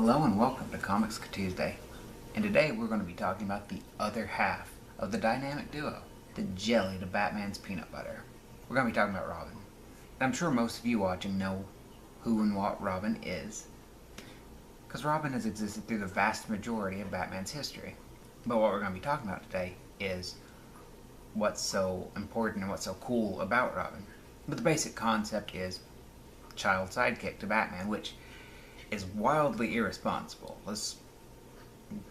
Hello and welcome to Comics Tuesday, and today we're going to be talking about the other half of the dynamic duo, the jelly to Batman's peanut butter. We're going to be talking about Robin. I'm sure most of you watching know who and what Robin is, because Robin has existed through the vast majority of Batman's history. But what we're going to be talking about today is what's so important and what's so cool about Robin. But the basic concept is child sidekick to Batman, which is wildly irresponsible. Let's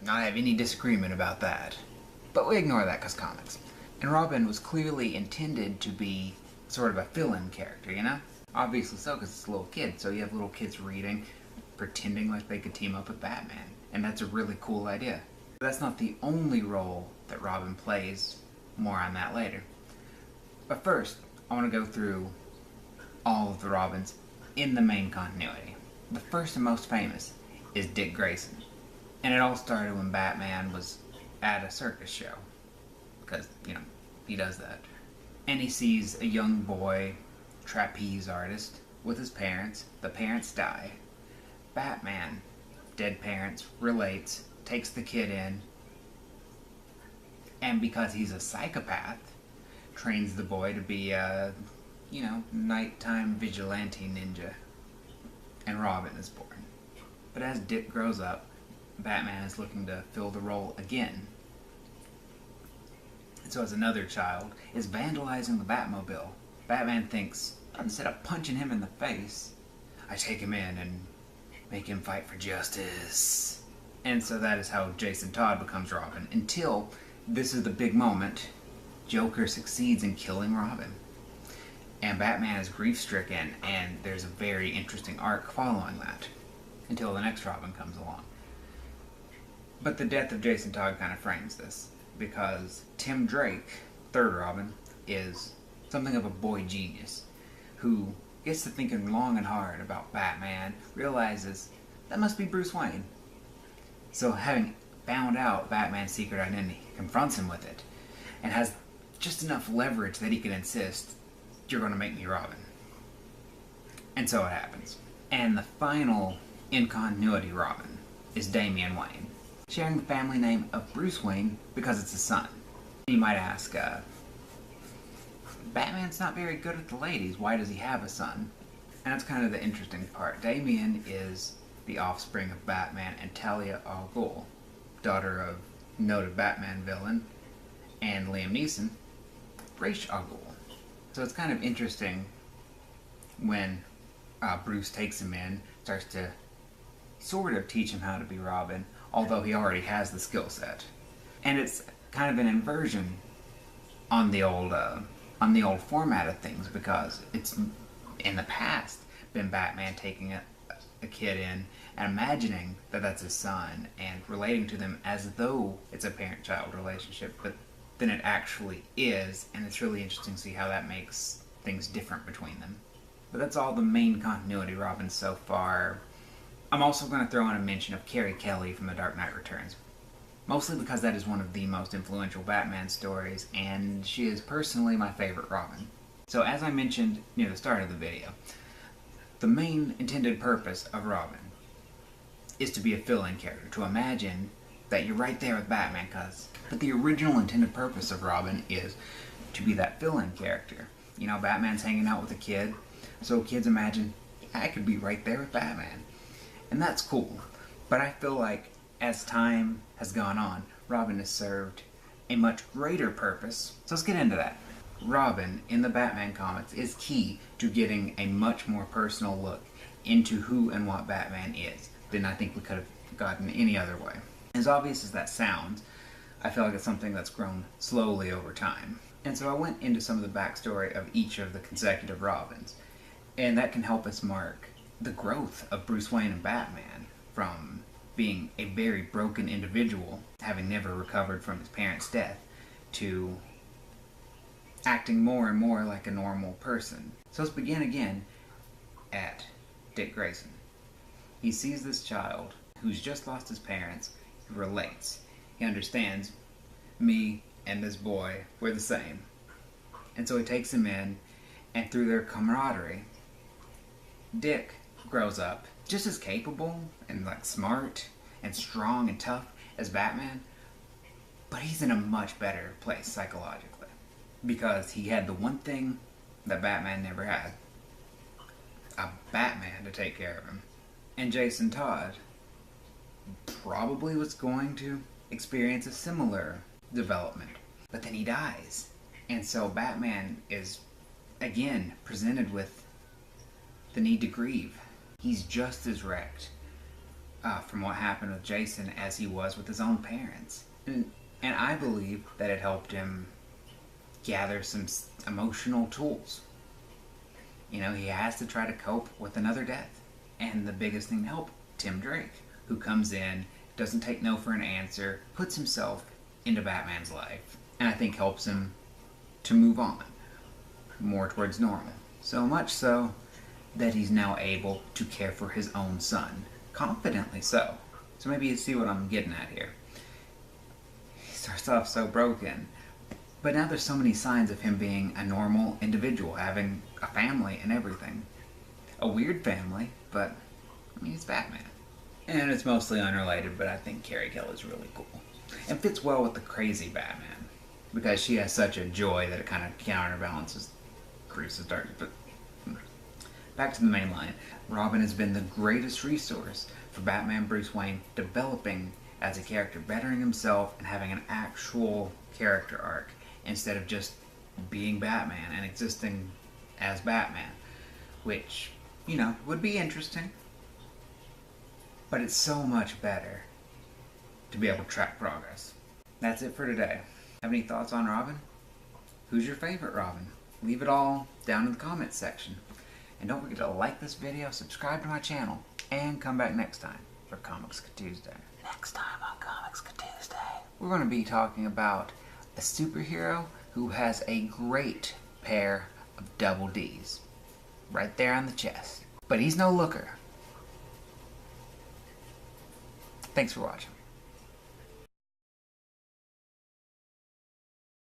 not have any disagreement about that. But we ignore that because comics. And Robin was clearly intended to be sort of a fill-in character, you know? Obviously so, because it's a little kid, so you have little kids reading, pretending like they could team up with Batman. And that's a really cool idea. But that's not the only role that Robin plays. More on that later. But first, I want to go through all of the Robins in the main continuity. The first and most famous is Dick Grayson. And it all started when Batman was at a circus show. Because, you know, he does that. And he sees a young boy, trapeze artist, with his parents. The parents die. Batman, dead parents, relates, takes the kid in, and because he's a psychopath, trains the boy to be a, nighttime vigilante ninja. And Robin is born. But as Dick grows up, Batman is looking to fill the role again. And so as another child is vandalizing the Batmobile, Batman thinks, instead of punching him in the face, I take him in and make him fight for justice. And so that is how Jason Todd becomes Robin, until this is the big moment. Joker succeeds in killing Robin. And Batman is grief-stricken, and there's a very interesting arc following that, until the next Robin comes along. But the death of Jason Todd kind of frames this, because Tim Drake, third Robin, is something of a boy genius, who gets to thinking long and hard about Batman, realizes that must be Bruce Wayne. So having found out Batman's secret identity, confronts him with it, and has just enough leverage that he can insist, you're going to make me Robin. And so it happens. And the final in-continuity Robin is Damian Wayne, sharing the family name of Bruce Wayne because it's his son. You might ask, Batman's not very good with the ladies, why does he have a son? And that's kind of the interesting part. Damian is the offspring of Batman and Talia al Ghul, daughter of noted Batman villain and Liam Neeson, Ra's al Ghul. So it's kind of interesting when Bruce takes him in, starts to sort of teach him how to be Robin, although he already has the skill set. And it's kind of an inversion on the old format of things, because it's in the past been Batman taking a kid in and imagining that that's his son and relating to them as though it's a parent-child relationship, but then it actually is, and it's really interesting to see how that makes things different between them. But that's all the main continuity Robin so far. I'm also going to throw in a mention of Carrie Kelly from The Dark Knight Returns, mostly because that is one of the most influential Batman stories, and she is personally my favorite Robin. So as I mentioned near the start of the video, the main intended purpose of Robin is to be a fill-in character, to imagine that you're right there with Batman, but the original intended purpose of Robin is to be that fill-in character. You know, Batman's hanging out with a kid, so kids imagine, I could be right there with Batman. And that's cool. But I feel like as time has gone on, Robin has served a much greater purpose. So let's get into that. Robin in the Batman comics is key to getting a much more personal look into who and what Batman is than I think we could have gotten any other way. As obvious as that sounds, I feel like it's something that's grown slowly over time. And so I went into some of the backstory of each of the consecutive Robins, and that can help us mark the growth of Bruce Wayne and Batman from being a very broken individual, having never recovered from his parents' death, to acting more and more like a normal person. So let's begin again at Dick Grayson. He sees this child who's just lost his parents. He relates. He understands, me and this boy, we're the same. And so he takes him in, and through their camaraderie, Dick grows up just as capable and like smart and strong and tough as Batman, but he's in a much better place psychologically because he had the one thing that Batman never had: a Batman to take care of him. And Jason Todd probably was going to experience a similar development, but then he dies. And so Batman is again presented with the need to grieve. He's just as wrecked from what happened with Jason as he was with his own parents. And I believe that it helped him gather some emotional tools. You know, he has to try to cope with another death. And the biggest thing to help, Tim Drake, who comes in, doesn't take no for an answer, puts himself into Batman's life, and I think helps him to move on more towards normal. So much so that he's now able to care for his own son. Confidently so. So maybe you see what I'm getting at here. He starts off so broken, but now there's so many signs of him being a normal individual, having a family and everything. A weird family, but I mean, it's Batman. And it's mostly unrelated, but I think Carrie Hill is really cool. And fits well with the crazy Batman, because she has such a joy that it kind of counterbalances Bruce's darkness. But back to the main line. Robin has been the greatest resource for Batman Bruce Wayne developing as a character, bettering himself and having an actual character arc instead of just being Batman and existing as Batman, which, you know, would be interesting. But it's so much better to be able to track progress. That's it for today. Have any thoughts on Robin? Who's your favorite Robin? Leave it all down in the comments section. And don't forget to like this video, subscribe to my channel, and come back next time for Comics Tuesday. Next time on Comics Tuesday, we're going to be talking about a superhero who has a great pair of double D's right there on the chest. But he's no looker. Thanks for watching.